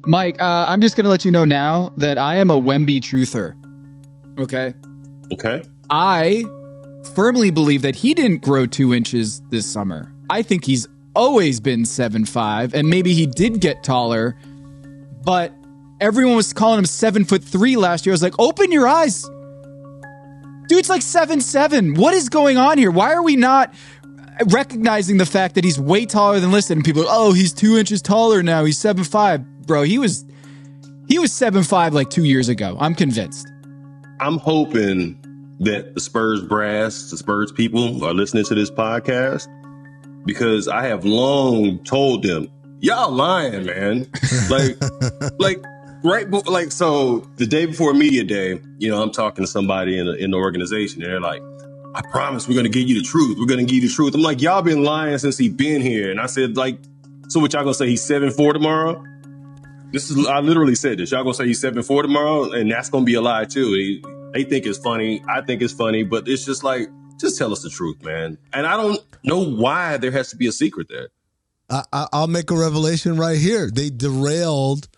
Mike, I'm just going to let you know now that I am a Wemby truther. Okay? Okay. I firmly believe that he didn't grow 2 inches this summer. I think he's always been 7'5", and maybe he did get taller, but everyone was calling him 7'3" last year. I was like, open your eyes. Dude's like 7'7". What is going on here? Why are we not recognizing the fact that he's way taller than listed? And people are, oh, he's 2 inches taller now. He's 7'5". Bro, he was 7'5" like 2 years ago. I'm convinced. I'm hoping that the Spurs brass, the Spurs people are listening to this podcast, because I have long told them, y'all lying, man. So the day before media day, I'm talking to somebody in the organization, and they're like, I promise we're going to give you the truth. We're going to give you the truth. I'm like, y'all been lying since he been here. And I said, so what y'all going to say, he's 7'4" tomorrow? I literally said this. Y'all going to say he's 7'4" tomorrow? And that's going to be a lie too. They think it's funny. I think it's funny, but it's just like, just tell us the truth, man. And I don't know why there has to be a secret there. I'll make a revelation right here. They derailed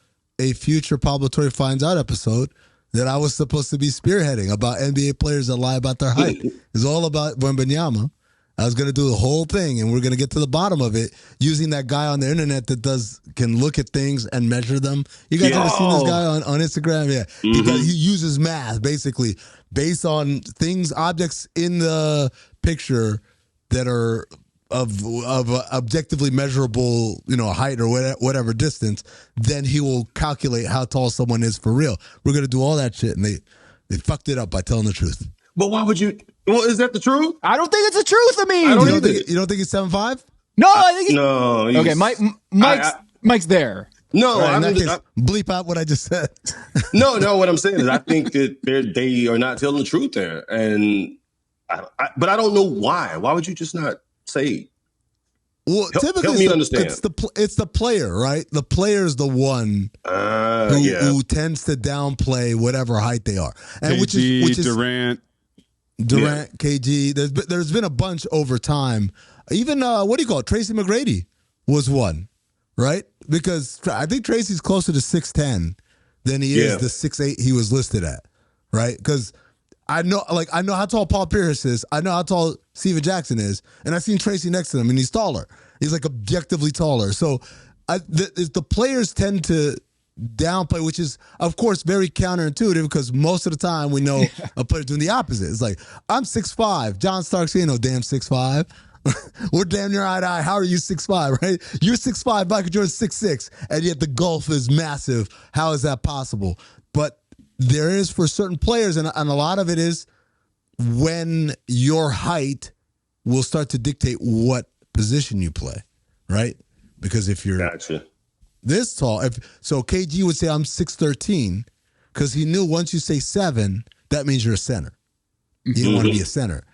a future Pablo Torre Finds Out episode that I was supposed to be spearheading about NBA players that lie about their height. It's all about Wembenyama. I was going to do the whole thing, and we're going to get to the bottom of it using that guy on the internet that can look at things and measure them. You guys ever seen this guy on Instagram? Yeah. Mm-hmm. He uses math, basically, based on things, objects in the picture that are of objectively measurable, height or whatever distance. Then he will calculate how tall someone is for real. We're going to do all that shit, and they fucked it up by telling the truth. But why would you? Well, is that the truth? I don't think it's the truth. I mean, you don't think he's 7'5"? No, I think no. Okay, Mike's there. No, right, in that case, bleep out what I just said. No. What I'm saying is, I think that they are not telling the truth there, but I don't know why. Why would you just not say? Well, typically, help me understand. It's the player, right? The player is the one who tends to downplay whatever height they are, and KG, which is Durant, KG. There's been a bunch over time. Even Tracy McGrady was one, right? Because I think Tracy's closer to 6'10" than he is the 6'8" he was listed at, right? Because I know how tall Paul Pierce is. I know how tall Steven Jackson is, and I've seen Tracy next to him, and he's taller. He's like objectively taller. So the players tend to downplay, which is, of course, very counterintuitive because most of the time we know a player's doing the opposite. It's like, I'm 6'5". John Starks ain't no damn 6'5". We're damn near eye to eye. How are you 6'5", right? You're 6'5", Michael Jordan's 6'6", and yet the gulf is massive. How is that possible? But there is for certain players, and a lot of it is when your height will start to dictate what position you play, right? Because if you're this tall, so KG would say I'm 6'13", because he knew once you say 7, that means you're a center. You don't want to be a center.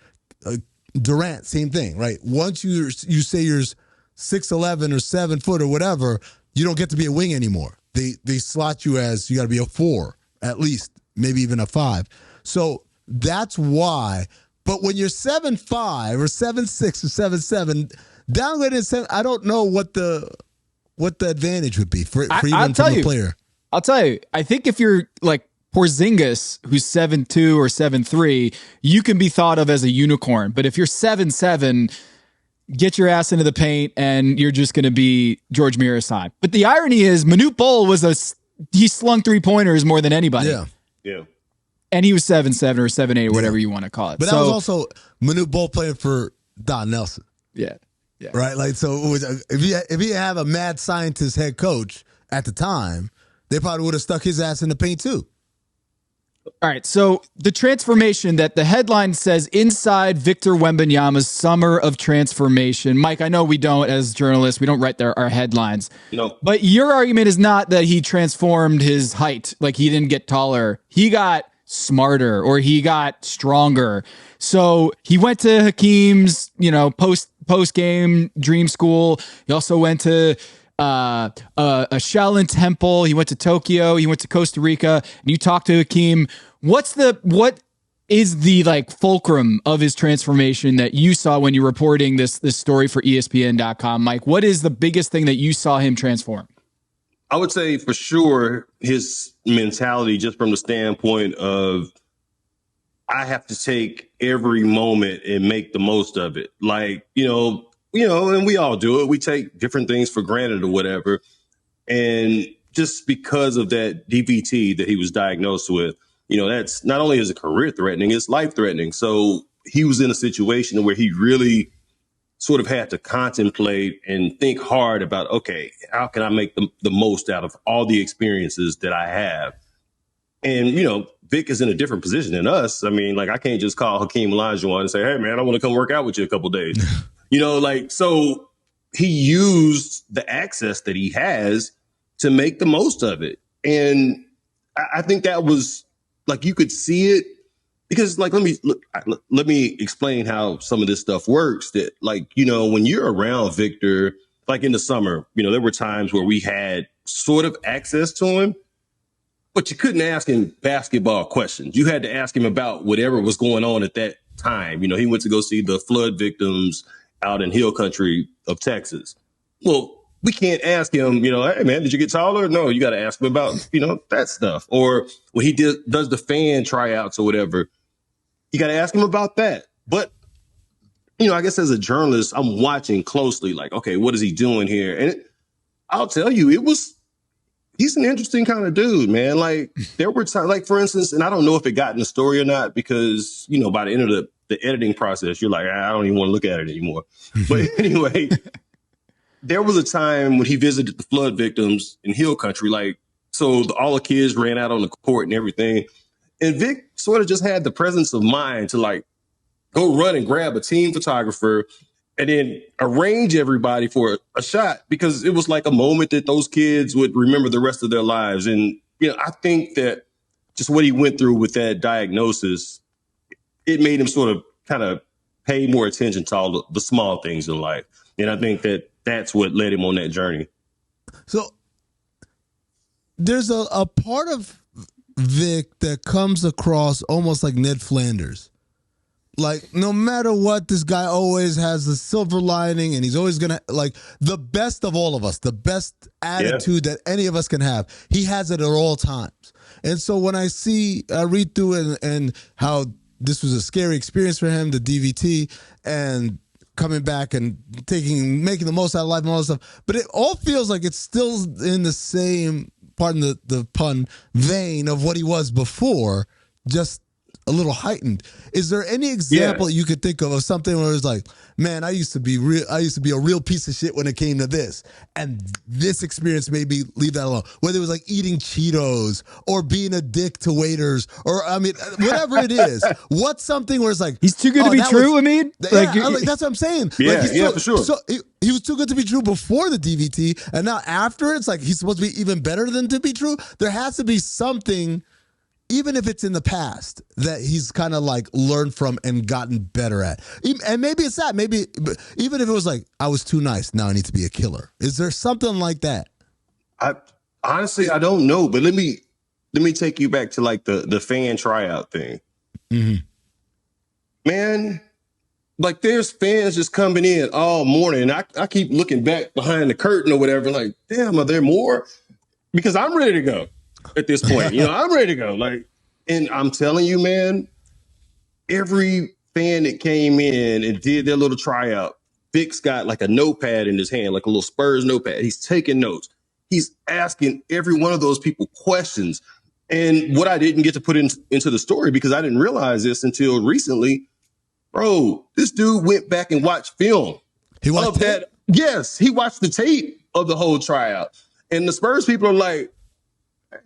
Durant, same thing, right? Once you say you're 6'11" or 7 foot or whatever, you don't get to be a wing anymore. They slot you as you got to be a 4 at least, maybe even a 5. So that's why. But when you're 7'5" or 7'6" or 7'7", downgraded 7, I don't know what the advantage would be for even from the player. I'll tell you. I think if you're like Porzingis, who's 7'2" or 7'3", you can be thought of as a unicorn. But if you're 7'7", get your ass into the paint and you're just going to be George Mirasan. But the irony is, Manute Bol he slung 3-pointers more than anybody. Yeah. And he was 7'7" or 7'8", or whatever you want to call it. But that was also Manute Bol playing for Don Nelson. Yeah. Right? Like, so if he had a mad scientist head coach at the time, they probably would have stuck his ass in the paint too. All right, so the transformation that the headline says inside Victor Wembenyama's summer of transformation. Mike, I know we don't, as journalists, we don't write our headlines. No. But your argument is not that he transformed his height, like he didn't get taller. He got smarter or he got stronger. So he went to Hakeem's, post-game dream school. He also went to a Shaolin temple. He went to Tokyo. He went to Costa Rica. And you talked to Hakeem. What is the fulcrum of his transformation that you saw when you're reporting this story for ESPN.com, Mike? What is the biggest thing that you saw him transform? I would say for sure his mentality, just from the standpoint of I have to take every moment and make the most of it. Like, and we all do it. We take different things for granted or whatever. And just because of that DVT that he was diagnosed with, that's not only is it career threatening, it's life threatening. So he was in a situation where he really sort of had to contemplate and think hard about, okay, how can I make the most out of all the experiences that I have? And, Vic is in a different position than us. I mean, like, I can't just call Hakeem Olajuwon and say, hey, man, I want to come work out with you a couple days. So he used the access that he has to make the most of it. And I think that was, like, you could see it because, like, let me explain how some of this stuff works. That, like, when you're around Victor, like in the summer, there were times where we had sort of access to him, but you couldn't ask him basketball questions. You had to ask him about whatever was going on at that time. He went to go see the flood victims out in Hill Country of Texas. Well, we can't ask him, hey, man, did you get taller? No, you got to ask him about, that stuff. Or when he does the fan tryouts or whatever, you got to ask him about that. But, I guess as a journalist, I'm watching closely, like, okay, what is he doing here? And I'll tell you, he's an interesting kind of dude, man. Like, there were times, like, for instance, and I don't know if it got in the story or not, because, by the end of the editing process, you're like, I don't even want to look at it anymore. But anyway, there was a time when he visited the flood victims in Hill Country. Like, so all the kids ran out on the court and everything. And Vic sort of just had the presence of mind to, like, go run and grab a team photographer and then arrange everybody for a shot, because it was like a moment that those kids would remember the rest of their lives. And, I think that just what he went through with that diagnosis, it made him sort of kind of pay more attention to all the small things in life. And I think that that's what led him on that journey. So there's a part of Vic that comes across almost like Ned Flanders. Like, no matter what, this guy always has the silver lining, and he's always going to, like, the best of all of us, the best attitude that any of us can have. He has it at all times. And so when I read through it and how this was a scary experience for him, the DVT, and coming back and making the most out of life and all this stuff, but it all feels like it's still in the same, pardon the pun, vein of what he was before, just a little heightened. Is there any example you could think of something where it's like, man, I used to be a real piece of shit when it came to this, and this experience made me leave that alone? Whether it was like eating Cheetos or being a dick to waiters, or whatever it is. What's something where it's like, he's too good to be true? That's what I'm saying. Yeah, for sure. So he was too good to be true before the DVT, and now after it's like he's supposed to be even better than to be true. There has to be something, even if it's in the past, that he's kind of like learned from and gotten better at. And maybe it's that. Maybe even if it was like, I was too nice, now I need to be a killer. Is there something like that? Honestly, I don't know. But let me take you back to, like, the fan tryout thing. Mm-hmm. Man, like, there's fans just coming in all morning. I keep looking back behind the curtain or whatever, like, damn, are there more? Because I'm ready to go. At this point, I'm ready to go. Like, and I'm telling you, man, every fan that came in and did their little tryout, Vic's got like a notepad in his hand, like a little Spurs notepad. He's taking notes. He's asking every one of those people questions. And what I didn't get to put into the story, because I didn't realize this until recently, bro, this dude went back and watched film. He watched that. Yes, he watched the tape of the whole tryout. And the Spurs people are like,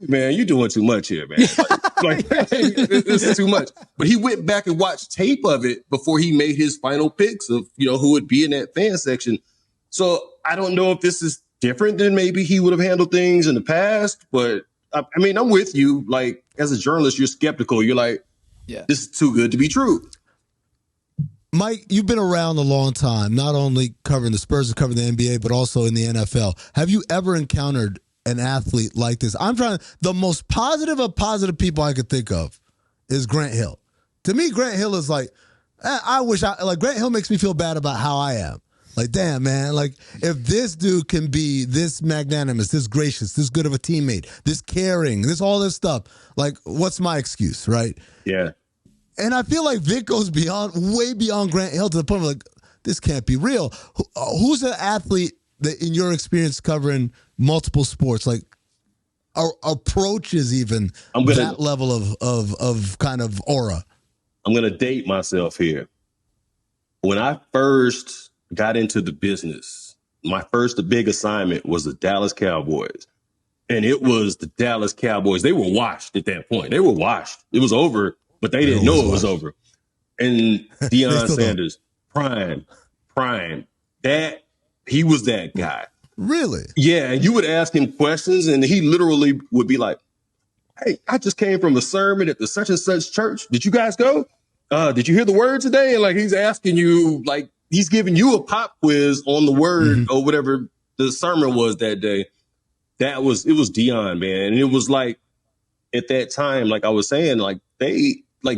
man, you're doing too much here, man. This is too much. But he went back and watched tape of it before he made his final picks of, who would be in that fan section. So I don't know if this is different than maybe he would have handled things in the past. But I mean, I'm with you. Like, as a journalist, you're skeptical. You're like, this is too good to be true. Mike, you've been around a long time, not only covering the Spurs, covering the NBA, but also in the NFL. Have you ever encountered an athlete like this? The most positive of positive people I could think of is Grant Hill. To me, Grant Hill is like, Grant Hill makes me feel bad about how I am. Like, damn, man. Like, if this dude can be this magnanimous, this gracious, this good of a teammate, this caring, this all this stuff, like, what's my excuse, right? Yeah. And I feel like Vic goes way beyond Grant Hill to the point where, like, this can't be real. Who's an athlete that, in your experience covering multiple sports, like, approaches even that level of kind of aura? I'm going to date myself here. When I first got into the business, my first big assignment was the Dallas Cowboys. And it was the Dallas Cowboys. They were washed at that point. They were washed. It was over, but they didn't know it was over. And Deion Sanders, prime. He was that guy. Really? Yeah, and you would ask him questions, and he literally would be like, hey, I just came from a sermon at the such and such church. Did you guys go? Did you hear the word today? And like, he's asking you, like, he's giving you a pop quiz on the word or whatever the sermon was that day. It was Deion, man. And it was like, at that time, like I was saying, like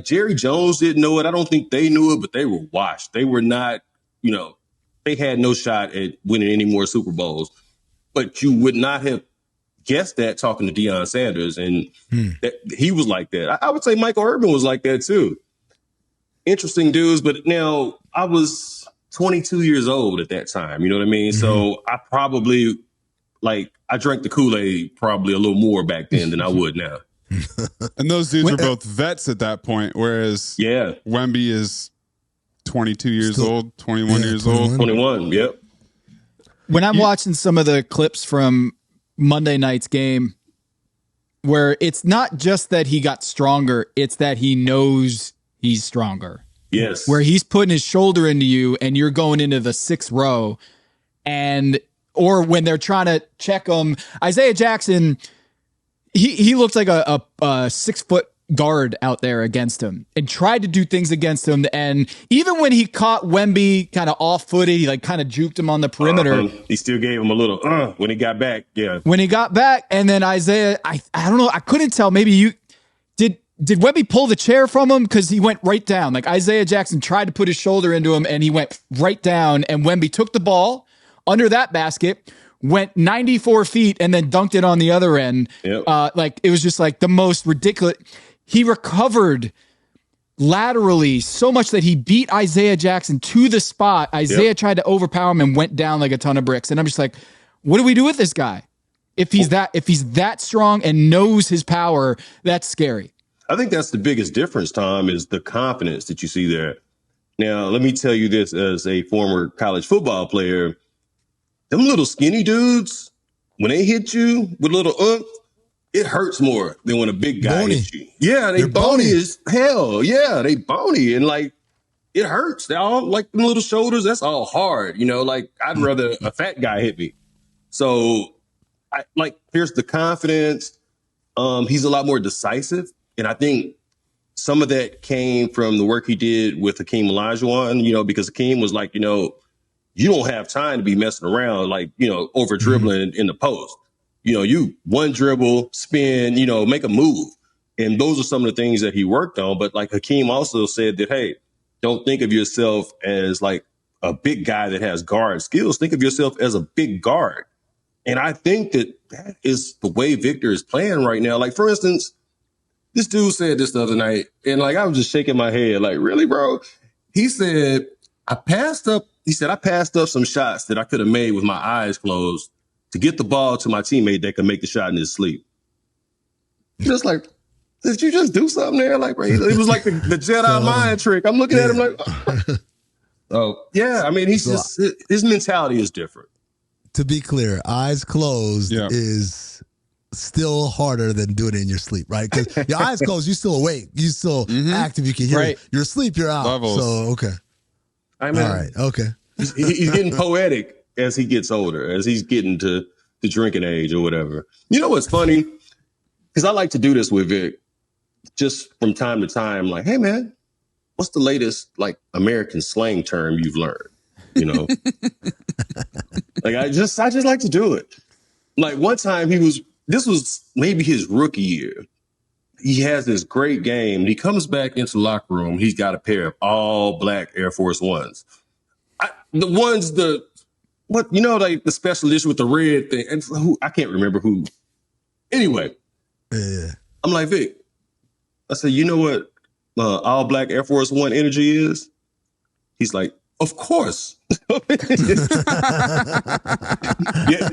Jerry Jones didn't know it. I don't think they knew it, but they were washed. They were not, they had no shot at winning any more Super Bowls. But you would not have guessed that talking to Deion Sanders. And that, he was like that. I would say Michael Irvin was like that too. Interesting dudes. But now I was 22 years old at that time. You know what I mean? So I probably, I drank the Kool-Aid probably a little more back then than I would now. And those dudes were both vets at that point, whereas Wemby is 22 years old, 21 years old. 21, yep. When I'm watching some of the clips from Monday night's game, where it's not just that he got stronger, it's that he knows he's stronger. Yes. Where he's putting his shoulder into you and you're going into the sixth row, or when they're trying to check him, Isaiah Jackson, he looks like a 6 foot guard out there against him and tried to do things against him. And even when he caught Wemby kind of off footed, he kind of juked him on the perimeter. He still gave him a little, when he got back. Yeah. When he got back. And then Isaiah, I don't know. I couldn't tell. Maybe did Wemby pull the chair from him? Cause he went right down. Like Isaiah Jackson tried to put his shoulder into him and he went right down. And Wemby took the ball under that basket, went 94 feet and then dunked it on the other end. Yep. It was just like the most ridiculous. He recovered laterally so much that he beat Isaiah Jackson to the spot. Isaiah tried to overpower him and went down like a ton of bricks. And I'm just like, what do we do with this guy? If he's that strong and knows his power, that's scary. I think that's the biggest difference, Tom, is the confidence that you see there. Now, let me tell you this as a former college football player. Them little skinny dudes, when they hit you with a little it hurts more than when a big guy hits you. Yeah, they're bony as hell. Yeah, they bony. And it hurts. They all them little shoulders. That's all hard. I'd rather a fat guy hit me. So here's the confidence. He's a lot more decisive. And I think some of that came from the work he did with Hakeem Olajuwon, because Hakeem was like, you don't have time to be messing around, over dribbling in the post. You one dribble, spin, make a move. And those are some of the things that he worked on. But Hakeem also said that, hey, don't think of yourself as a big guy that has guard skills. Think of yourself as a big guard. And I think that is the way Victor is playing right now. For instance, this dude said this the other night, and I was just shaking my head, really, bro? He said, I passed up some shots that I could have made with my eyes closed to get the ball to my teammate that could make the shot in his sleep. Just did you just do something there? Bro, it was like the Jedi mind trick. I'm looking at him oh, yeah. I mean, his mentality is different. To be clear, eyes closed is still harder than doing it in your sleep, right? Because your eyes closed, you're still awake. You're still active. You can hear it. You're asleep, you're out. Levels. So, okay. I mean, all right, okay. He's getting poetic as he gets older, as he's getting to the drinking age or whatever. You know what's funny? Because I like to do this with Vic, just from time to time, hey, man, what's the latest, American slang term you've learned? I just like to do it. One time this was maybe his rookie year. He has this great game. He comes back into the locker room. He's got a pair of all black Air Force Ones. The ones the what, like the special edition with the red thing. And I can't remember who. Anyway, I'm like, Vic, I said, you know what all black Air Force One energy is? He's like, of course.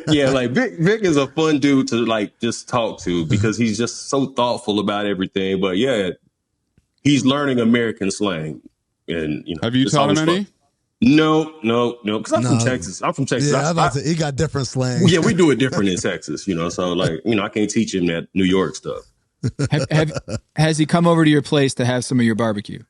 yeah, like Vic is a fun dude to like just talk to because he's just so thoughtful about everything. But yeah, he's learning American slang. And have you taught him any? No, because I'm from Texas. Yeah, I was about to say, he got different slang. Yeah, we do it different in Texas, so like, I can't teach him that New York stuff. Has he come over to your place to have some of your barbecue?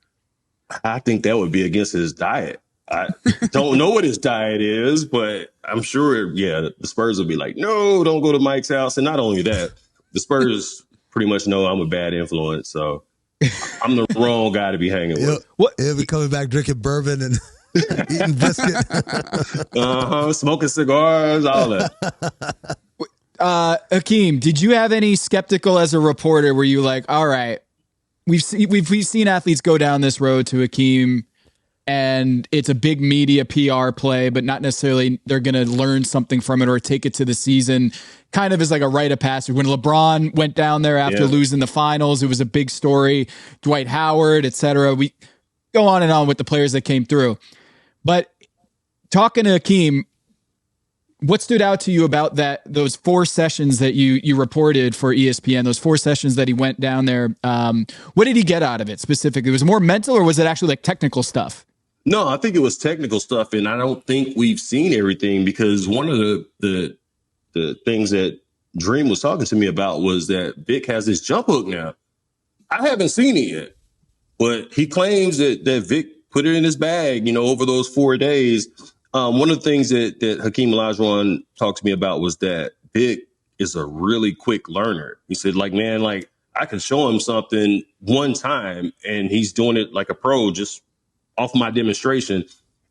I think that would be against his diet. I don't know what his diet is, but I'm sure, the Spurs will be like, no, don't go to Mike's house. And not only that, the Spurs pretty much know I'm a bad influence. So I'm the wrong guy to be hanging with. He'll be coming back drinking bourbon and eating biscuit. Smoking cigars, all that. Hakeem, did you have any skeptical as a reporter? Were you like, all right, we've seen athletes go down this road to Hakeem, and it's a big media PR play, but not necessarily they're going to learn something from it or take it to the season. Kind of as like a rite of passage. When LeBron went down there after losing the finals, it was a big story. Dwight Howard, etc. We go on and on with the players that came through. But talking to Hakeem, what stood out to you about those 4 sessions that you reported for ESPN, those 4 sessions that he went down there? What did he get out of it specifically? Was it more mental or was it actually like technical stuff? No, I think it was technical stuff, and I don't think we've seen everything because one of the things that Dream was talking to me about was that Vic has this jump hook now. I haven't seen it yet, but he claims that Vic put it in his bag, over those 4 days. One of the things that Hakeem Olajuwon talked to me about was that Vic is a really quick learner. He said, like, man, like I can show him something one time and he's doing it like a pro just off my demonstration.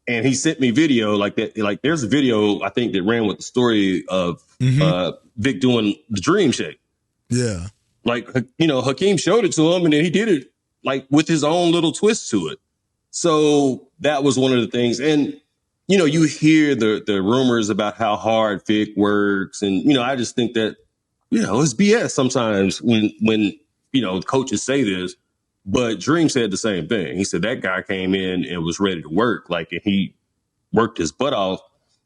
And he sent me video like that. Like there's a video, I think, that ran with the story of Vic doing the dream shake. Yeah. Like, Hakeem showed it to him and then he did it like with his own little twist to it. So that was one of the things. And, you hear the rumors about how hard Vic works. And, I just think that, it's BS sometimes when coaches say this. But Dream said the same thing. He said that guy came in and was ready to work. Like, and he worked his butt off.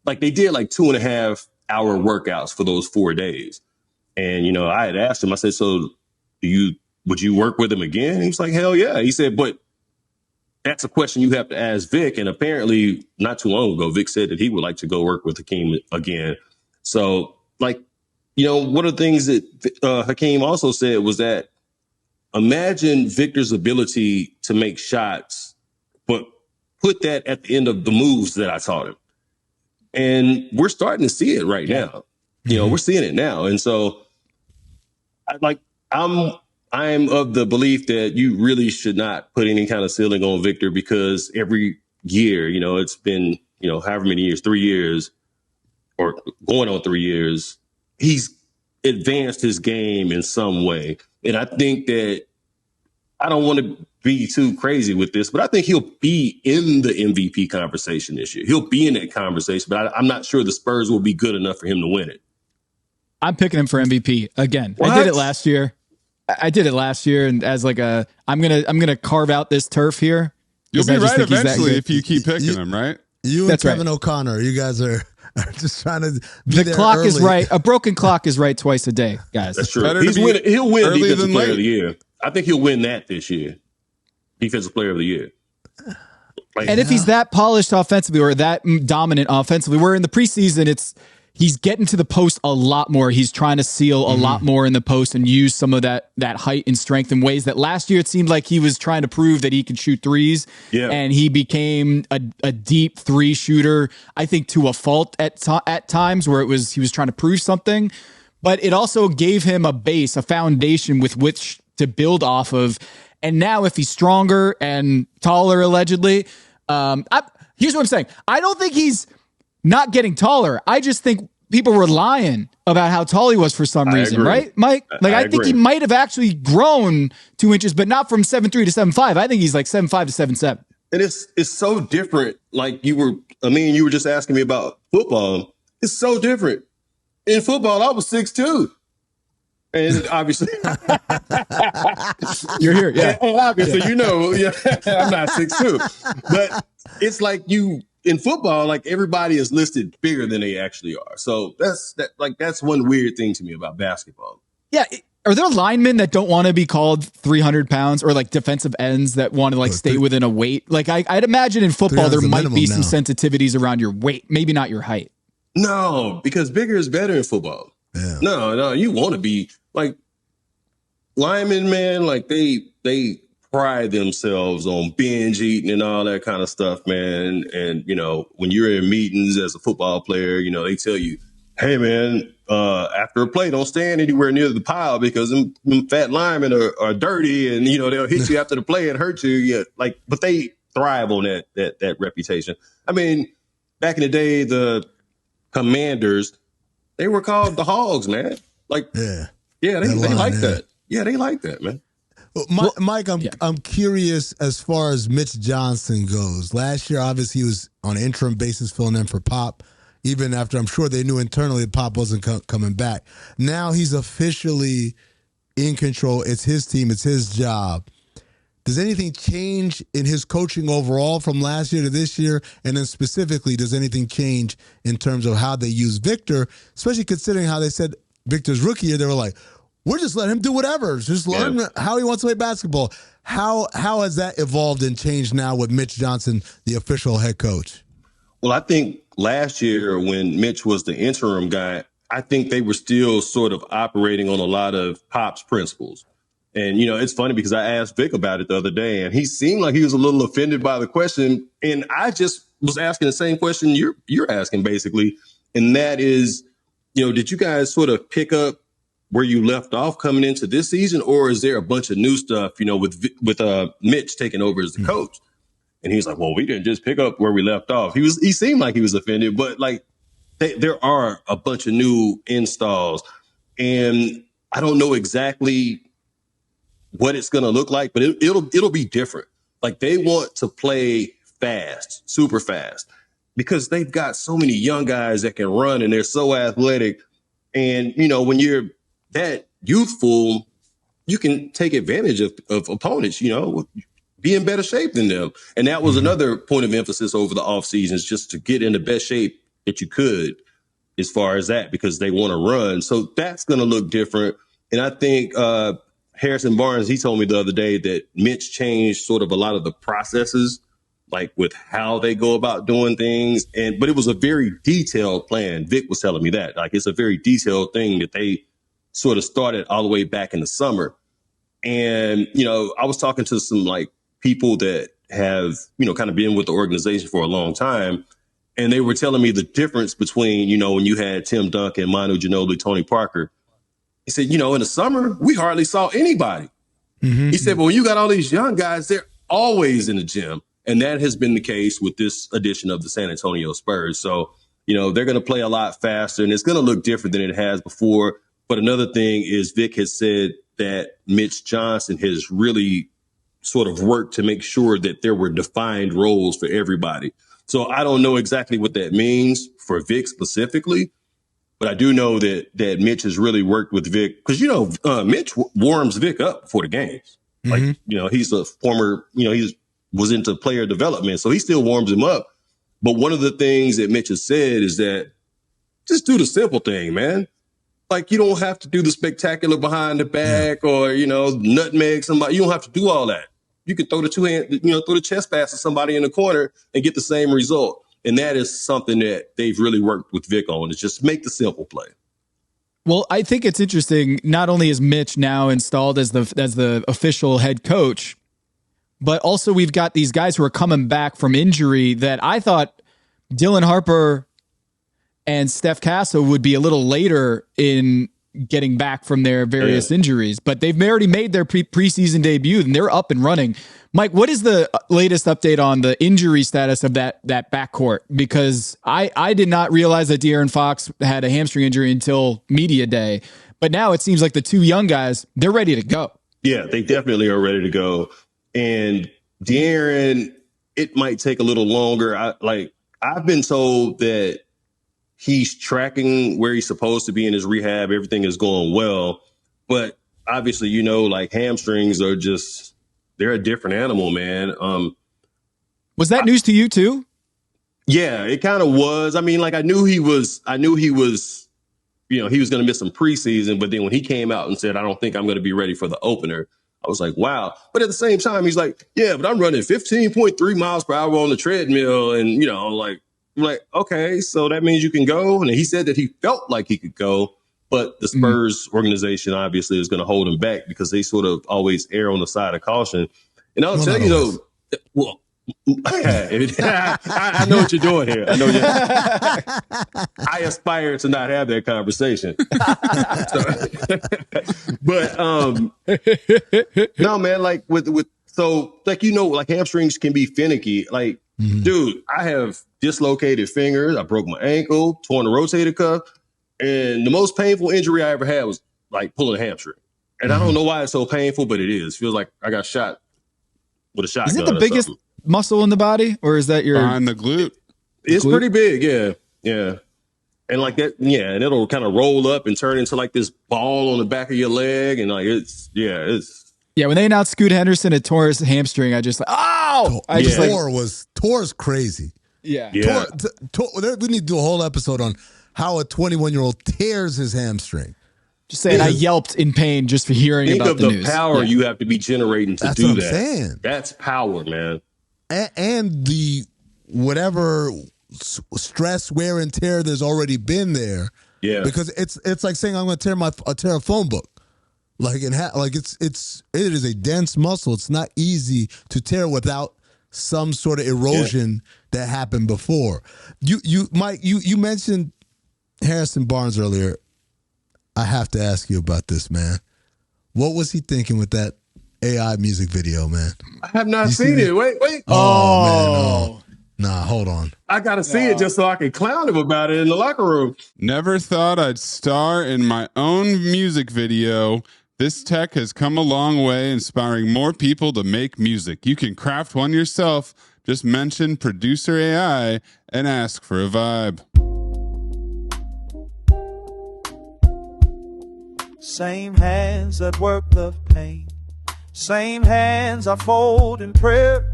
Like, they did like 2.5 hour workouts for those 4 days. And, I had asked him, I said, so would you work with him again? And he was like, hell yeah. He said, but that's a question you have to ask Vic. And apparently not too long ago, Vic said that he would like to go work with Hakeem again. So, like, one of the things that Hakeem also said was that imagine Victor's ability to make shots, but put that at the end of the moves that I taught him. And we're starting to see it right now. We're seeing it now. And so I'm of the belief that you really should not put any kind of ceiling on Victor because every year, it's been, however many years, 3 years or going on 3 years, he's advanced his game in some way. And I think that I don't want to be too crazy with this, but I think he'll be in the MVP conversation this year. He'll be in that conversation, but I'm not sure the Spurs will be good enough for him to win it. I'm picking him for MVP again. What? I did it last year. And as like I'm gonna carve out this turf here. You'll be right eventually if you keep picking him, right? You and Kevin O'Connor, you guys are just trying to be the clock early. Is right. A broken clock is right twice a day, guys. That's true. He'll win Defensive Player of the Year. I think he'll win that this year. Defensive Player of the Year. And if he's that polished offensively or that dominant offensively, where in the preseason he's getting to the post a lot more. He's trying to seal a lot more in the post and use some of that height and strength in ways that last year it seemed like he was trying to prove that he could shoot threes. Yeah. And he became a deep 3 shooter, I think to a fault at times where he was trying to prove something. But it also gave him a base, a foundation with which to build off of. And now if he's stronger and taller, allegedly, here's what I'm saying. I don't think he's not getting taller. I just think people were lying about how tall he was for some reason, right, Mike? Like, I think he might have actually grown 2 inches, but not from 7'3" to 7'5". I think he's like 7'5" to 7'7". And it's so different. Like you were just asking me about football. It's so different. In football, I was 6'2". And obviously, you're here. Yeah. And obviously, I'm not 6'2". But it's like in football, like everybody is listed bigger than they actually are. So that's one weird thing to me about basketball. Yeah. Are there linemen that don't want to be called 300 pounds, or like defensive ends that want to like stay within a weight? Like I'd imagine in football, there might be some sensitivities around your weight, maybe not your height. No, because bigger is better in football. Yeah. No, you want to be like linemen, man. Like they pride themselves on binge eating and all that kind of stuff, man. And when you're in meetings as a football player, they tell you, hey, man, after a play, don't stand anywhere near the pile because them fat linemen are dirty, and they'll hit you after the play and hurt you. Yeah, but they thrive on that reputation. I mean, back in the day, the Commanders, they were called the Hogs, man. Like, they like that. Yeah, they like that, man. Well, Mike, I'm curious as far as Mitch Johnson goes. Last year, obviously, he was on an interim basis filling in for Pop, even after I'm sure they knew internally that Pop wasn't coming back. Now he's officially in control. It's his team. It's his job. Does anything change in his coaching overall from last year to this year? And then specifically, does anything change in terms of how they use Victor, especially considering how they said Victor's rookie year, they were like, we're just letting him do whatever. Just learn how he wants to play basketball. How has that evolved and changed now with Mitch Johnson, the official head coach? Well, I think last year when Mitch was the interim guy, I think they were still sort of operating on a lot of Pop's principles. And, it's funny because I asked Vic about it the other day, and he seemed like he was a little offended by the question. And I just was asking the same question you're asking, basically. And that is, did you guys sort of pick up where you left off coming into this season, or is there a bunch of new stuff, with Mitch taking over as the coach? And he's like, well, we didn't just pick up where we left off. He seemed like he was offended, but like there are a bunch of new installs, and I don't know exactly what it's going to look like, but it'll be different. Like they want to play fast, super fast, because they've got so many young guys that can run and they're so athletic. And, when you're that youthful, you can take advantage of opponents, be in better shape than them. And that was another point of emphasis over the offseason, is just to get in the best shape that you could as far as that, because they want to run. So that's going to look different. And I think Harrison Barnes, he told me the other day that Mitch changed sort of a lot of the processes, like with how they go about doing things. But it was a very detailed plan. Vic was telling me that. Like, it's a very detailed thing that they sort of started all the way back in the summer. And, I was talking to some like people that have, kind of been with the organization for a long time. And they were telling me the difference between, when you had Tim Duncan, Manu Ginobili, Tony Parker. He said, in the summer, we hardly saw anybody. He said, but when you got all these young guys, they're always in the gym. And that has been the case with this edition of the San Antonio Spurs. So, they're going to play a lot faster, and it's going to look different than it has before. But another thing is Vic has said that Mitch Johnson has really sort of worked to make sure that there were defined roles for everybody. So I don't know exactly what that means for Vic specifically, but I do know that Mitch has really worked with Vic, because, Mitch warms Vic up before the games. Like, he's a former, he was into player development, so he still warms him up. But one of the things that Mitch has said is that just do the simple thing, man. Like, you don't have to do the spectacular behind the back or, nutmeg somebody. You don't have to do all that. You can throw the throw the chest pass to somebody in the corner and get the same result. And that is something that they've really worked with Vic on, is just make the simple play. Well, I think it's interesting. Not only is Mitch now installed as the official head coach, but also we've got these guys who are coming back from injury that I thought Dylan Harper and Steph Castle would be a little later in getting back from their various injuries, but they've already made their preseason debut and they're up and running. Mike, what is the latest update on the injury status of that backcourt? Because I did not realize that De'Aaron Fox had a hamstring injury until media day, but now it seems like the two young guys, they're ready to go. Yeah, they definitely are ready to go. And De'Aaron, it might take a little longer. I've been told that he's tracking where he's supposed to be in his rehab. Everything is going well, but obviously, like hamstrings are they're a different animal, man. Was that news to you too? Yeah, it kind of was. I mean, like I knew he was, he was going to miss some preseason, but then when he came out and said, I don't think I'm going to be ready for the opener, I was like, wow. But at the same time, he's like, yeah, but I'm running 15.3 miles per hour on the treadmill. And, like, okay, so that means you can go. And he said that he felt like he could go, but the Spurs organization obviously is going to hold him back because they sort of always err on the side of caution. And I'll tell you though, well, I know what you're doing here. I aspire to not have that conversation. But no, man, like like hamstrings can be finicky. Like, dude, I have dislocated fingers. I broke my ankle, torn the rotator cuff, and the most painful injury I ever had was like pulling a hamstring. And I don't know why it's so painful, but it is. Feels like I got shot with a shotgun. Is it the biggest muscle in the body, or is that your behind the glute? It's pretty big, yeah. And like that, and it'll kind of roll up and turn into like this ball on the back of your leg, and like it's. Yeah, when they announced Scoot Henderson had tore his hamstring, I just Tor's crazy. Yeah. We need to do a whole episode on how a 21-year-old tears his hamstring. Just saying, I yelped in pain just for hearing about the news. Think of the power you have to be generating to do that. Saying. That's power, man. And the whatever stress, wear, and tear there's already been there. Yeah. Because it's like saying I'm going to tear a phone book. Like it is a dense muscle. It's not easy to tear without some sort of erosion that happened before. Mike, you mentioned Harrison Barnes earlier. I have to ask you about this, man. What was he thinking with that AI music video, man? I have not seen it. Wait. Oh, man. Nah, hold on. I got to see it just so I can clown him about it in the locker room. Never thought I'd star in my own music video. This tech has come a long way, inspiring more people to make music. You can craft one yourself. Just mention Producer AI and ask for a vibe. Same hands that work the pain, same hands I fold in prayer.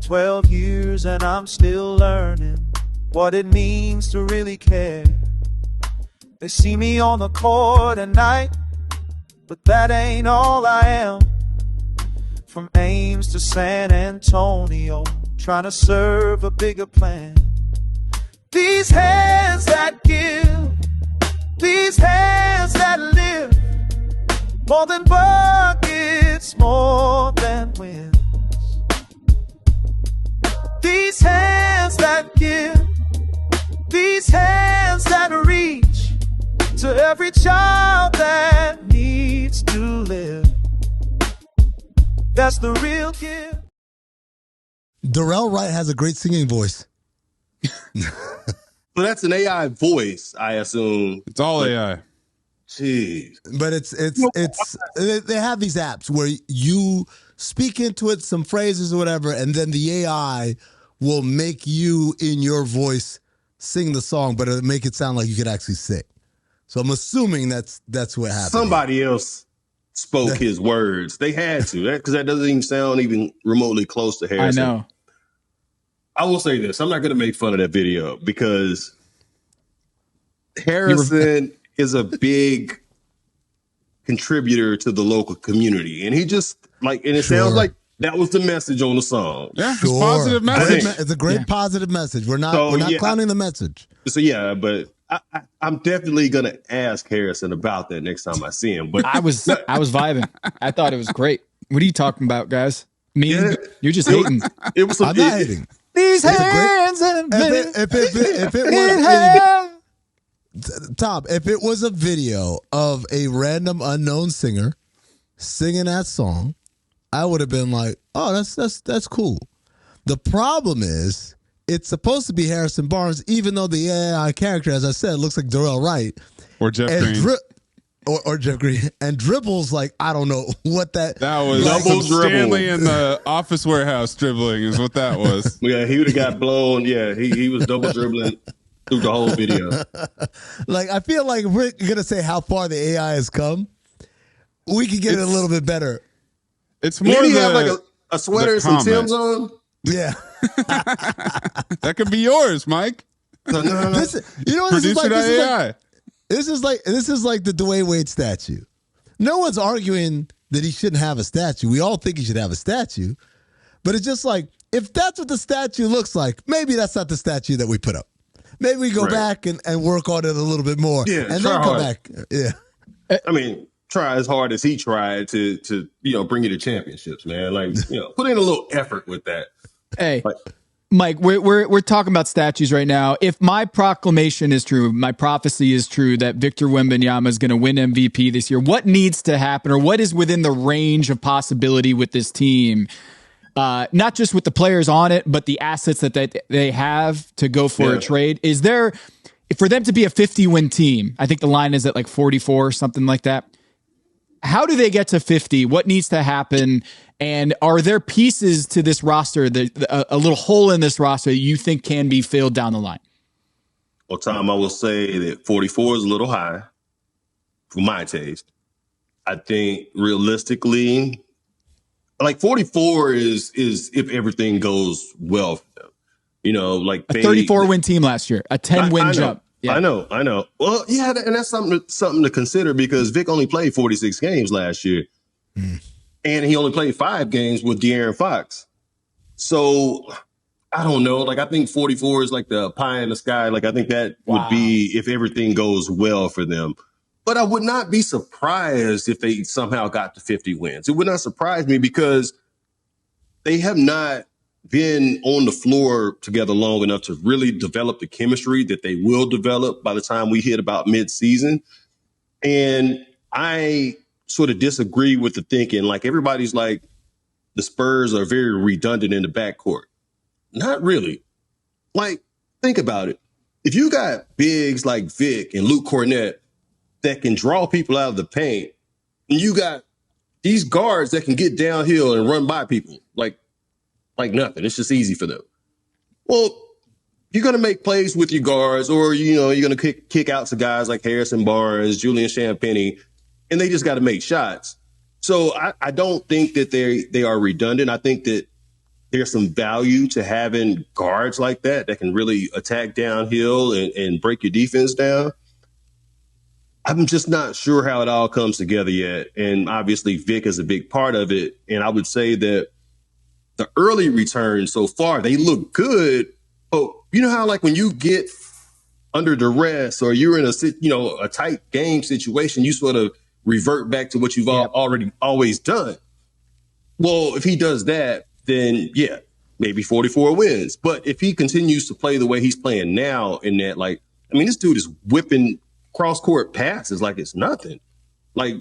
12 years and I'm still learning what it means to really care. They see me on the court at night, but that ain't all I am. From Ames to San Antonio, trying to serve a bigger plan. These hands that give, these hands that live, more than buckets, more than wins. These hands that give, these hands that reach to every child that needs to live. That's the real gift. Darrell Wright has a great singing voice. So that's an AI voice, I assume. It's all AI. Jeez. But they have these apps where you speak into it some phrases or whatever, and then the AI will make you in your voice sing the song, but it'll make it sound like you could actually sing. So I'm assuming that's what happened. Somebody else spoke his words. They had to, because that doesn't even sound even remotely close to Harrison. I know. I will say this. I'm not going to make fun of that video because Harrison is a big contributor to the local community. And he just, it sounds like that was the message on the song. Yeah, it's a positive message. It's a great positive message. We're not clowning the message. So, yeah, but I'm definitely going to ask Harrison about that next time I see him. But I was vibing. I thought it was great. What are you talking about, guys? You're just hating. It was I'm not hating. These hands have been if it was Tom, if it was a video of a random unknown singer singing that song, I would have been like, "Oh, that's cool." The problem is, it's supposed to be Harrison Barnes, even though the AI character, as I said, looks like Darrell Wright or Jeff Green. or Jeff Green, and dribbles like I don't know what that. That was Double some Stanley dribble. in the office warehouse dribbling is what that was. Yeah, he would have got blown. Yeah, he was double dribbling through the whole video. Like I feel like if we're gonna say how far the AI has come, we could get it a little bit better. It's more Did he the, have like a sweater and some comment. Timbs on? Yeah. That could be yours, Mike. No. This, you know what this is like? Producer.ai. This is like the Dwayne Wade statue. No one's arguing that he shouldn't have a statue. We all think he should have a statue. But it's just like, if that's what the statue looks like, maybe that's not the statue that we put up. Maybe we go back and work on it a little bit more. Yeah, and try then come hard. back. Yeah. I mean, try as hard as he tried to bring you to championships, man. Like, put in a little effort with that. Hey, Like, Mike, we're talking about statues right now. If my proclamation is true, my prophecy is true that Victor Wembenyama is going to win MVP this year, what needs to happen, or what is within the range of possibility with this team? Not just with the players on it, but the assets that they have to go for a trade. Is there, for them to be a 50-win team, I think the line is at like 44 or something like that. How do they get to 50? What needs to happen? And are there pieces to this roster, a little hole in this roster that you think can be filled down the line? well, Tom, I will say that 44 is a little high for my taste. I think realistically, like 44 is if everything goes well for them. Like A 34-win team last year, a 10-win jump. Yeah. I know. Well, yeah, and that's something to consider because Vic only played 46 games last year. And he only played 5 games with De'Aaron Fox. So I don't know. Like, I think 44 is like the pie in the sky. Like, I think that would be if everything goes well for them. But I would not be surprised if they somehow got to 50 wins. It would not surprise me because they have not been on the floor together long enough to really develop the chemistry that they will develop by the time we hit about mid-season. And I sort of disagree with the thinking. Like, everybody's like, the Spurs are very redundant in the backcourt. Not really. Like, think about it. If you got bigs like Vic and Luke Cornett that can draw people out of the paint, and you got these guards that can get downhill and run by people like nothing. It's just easy for them. Well, you're going to make plays with your guards, or, you're going to kick out to guys like Harrison Barnes, Julian Champagnie, and they just got to make shots. So I don't think that they are redundant. I think that there's some value to having guards like that can really attack downhill and break your defense down. I'm just not sure how it all comes together yet. And obviously Vic is a big part of it. And I would say that the early returns so far, they look good. But you know how, like, when you get under duress or you're in a tight game situation, you sort of revert back to what you've already always done. Well, if he does that, then yeah, maybe 44 wins. But if he continues to play the way he's playing now, in that, like, I mean, this dude is whipping cross-court passes like it's nothing. Like,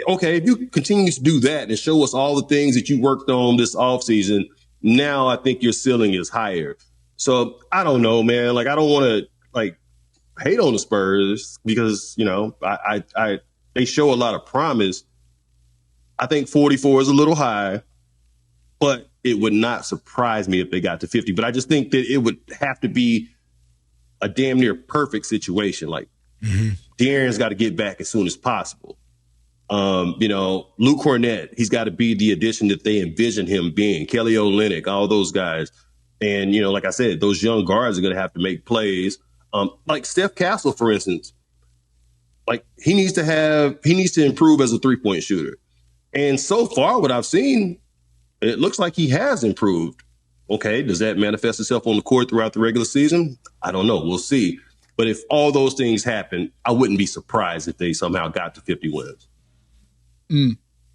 okay, if you continue to do that and show us all the things that you worked on this offseason, now I think your ceiling is higher. So I don't know, man. Like, I don't want to, like, hate on the Spurs because, they show a lot of promise. I think 44 is a little high, but it would not surprise me if they got to 50. But I just think that it would have to be a damn near perfect situation. Like, De'Aaron's got to get back as soon as possible. Luke Cornett, he's got to be the addition that they envision him being. Kelly Olynyk, all those guys. And, like I said, those young guards are going to have to make plays. Like Steph Castle, for instance, like he needs to improve as a 3-point shooter. And so far, what I've seen, it looks like he has improved. Okay, does that manifest itself on the court throughout the regular season? I don't know. We'll see. But if all those things happen, I wouldn't be surprised if they somehow got to 50 wins.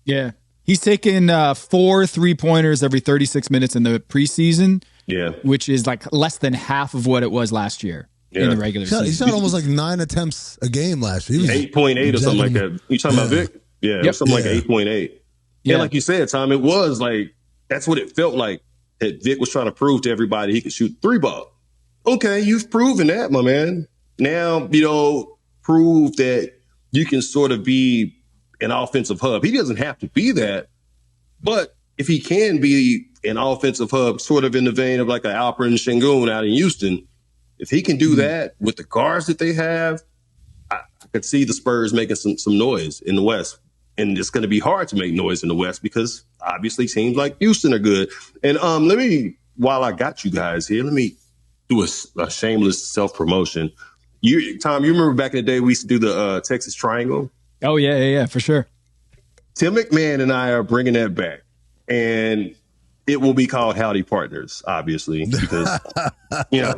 Yeah. He's taken 4 3-pointers every 36 minutes in the preseason. Yeah. Which is like less than half of what it was last year in the regular season. He shot almost like 9 attempts a game last year. 8.8 or something like that. You talking about Vic? Yeah, it was something like 8.8. Yeah, like you said, Tom, it was like, that's what it felt like. That Vic was trying to prove to everybody he could shoot 3-ball. Okay, you've proven that, my man. Now, prove that you can sort of be an offensive hub. He doesn't have to be that, but if he can be an offensive hub, sort of in the vein of like an Alperen Sengun out in Houston, if he can do that with the guards that they have, I could see the Spurs making some noise in the West. And it's going to be hard to make noise in the West because obviously teams like Houston are good. And while I got you guys here, let me do a shameless self-promotion. Tom, you remember back in the day we used to do the Texas Triangle? Oh, yeah, for sure. Tim McMahon and I are bringing that back. And it will be called Howdy Partners, obviously, because, Tim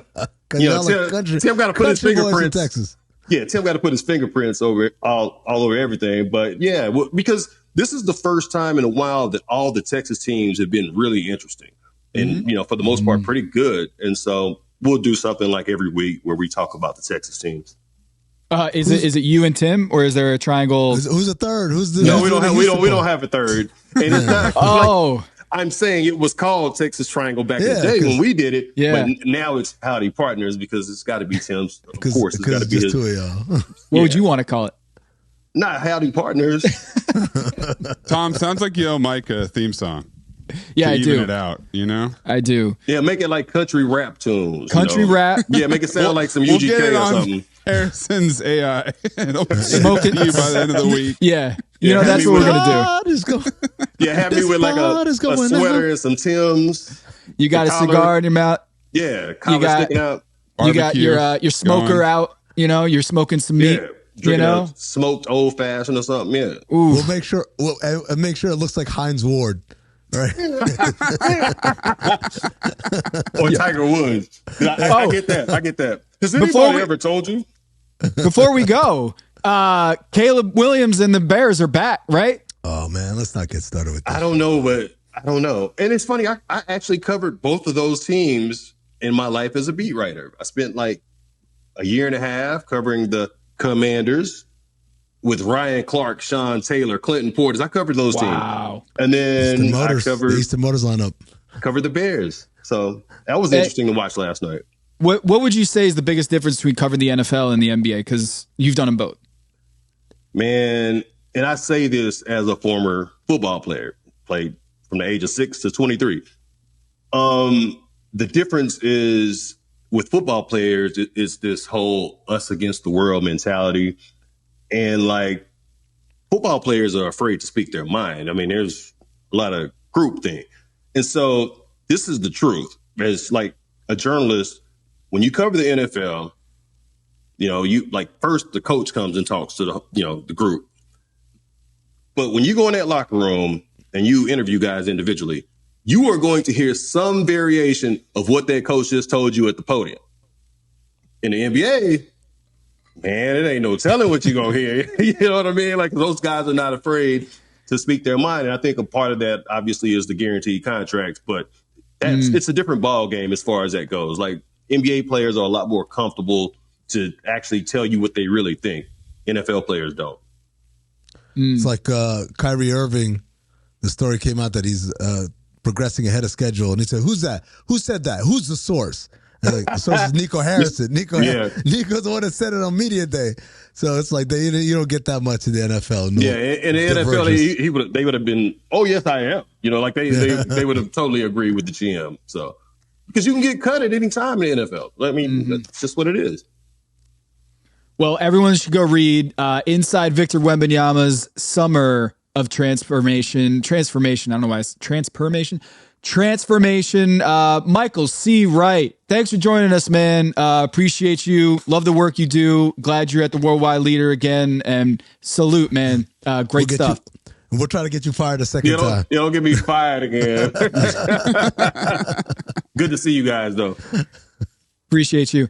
got to put his fingerprints. Texas. Yeah, Tim got to put his fingerprints all over everything. But yeah, because this is the first time in a while that all the Texas teams have been really interesting and, for the most part, pretty good. And so we'll do something like every week where we talk about the Texas teams. Is it you and Tim, or is there a triangle? Who's a third? No, we don't have a third. And it's not I'm saying it was called Texas Triangle back in the day when we did it. Yeah. But now it's Howdy Partners because it's got to be Tim's. Of course, it's got to be his. Two of y'all. What would you want to call it? Not Howdy Partners. Tom, sounds like you owe Mike a theme song. Yeah, I do. Even it out, I do. Yeah, make it like country rap tunes. Country rap. Yeah, make it sound like some UGK or something. Harrison's AI. It'll smoking you by the end of the week. Yeah. That's what we're going to do. Yeah, have me with like a sweater and some Timbs. You got a cigar in your mouth. Yeah, collar sticking out. You got your smoker out. You're smoking some meat. Yeah, smoked old fashioned or something. Yeah. Ooh. We'll make sure it looks like Heinz Ward. Right. Or Tiger Woods. I get that. Has anybody ever told you? Before we go, Caleb Williams and the Bears are back, right? Oh, man, let's not get started with that. I don't know. And it's funny, I actually covered both of those teams in my life as a beat writer. I spent like a year and a half covering the Commanders with Ryan Clark, Sean Taylor, Clinton Portis. I covered those teams. And then I covered the Eastern Motors lineup. Covered the Bears. So that was interesting to watch last night. What would you say is the biggest difference between covering the NFL and the NBA? Because you've done them both. Man, and I say this as a former football player, played from the age of 6 to 23. The difference is with football players, it's this whole us against the world mentality. And like football players are afraid to speak their mind. I mean, there's a lot of groupthink. And so this is the truth. As like a journalist, when you cover the NFL, you like first the coach comes and talks to the group. But when you go in that locker room and you interview guys individually, you are going to hear some variation of what that coach just told you at the podium. In the NBA, man, it ain't no telling what you're going to hear. You know what I mean? Like those guys are not afraid to speak their mind. And I think a part of that obviously is the guaranteed contracts, but it's a different ball game as far as that goes. Like NBA players are a lot more comfortable to actually tell you what they really think. NFL players don't. It's like Kyrie Irving. The story came out that he's progressing ahead of schedule. And he said, who's that? Who said that? Who's the source? And the source is Nico Harrison. Nico's the one that said it on media day. So it's like you don't get that much in the NFL. No, in the NFL, they would have been, oh, yes, I am. Like they would have totally agreed with the GM. So because you can get cut at any time in the NFL. I mean, that's just what it is. Well, everyone should go read Inside Victor Wembenyama's Summer of Transformation. I don't know why it's Transformation. Michael C. Wright, thanks for joining us, man. Appreciate you. Love the work you do. Glad you're at the Worldwide Leader again. And salute, man. Great stuff. We'll try to get you fired a second time. You don't get me fired again. Good to see you guys, though. Appreciate you.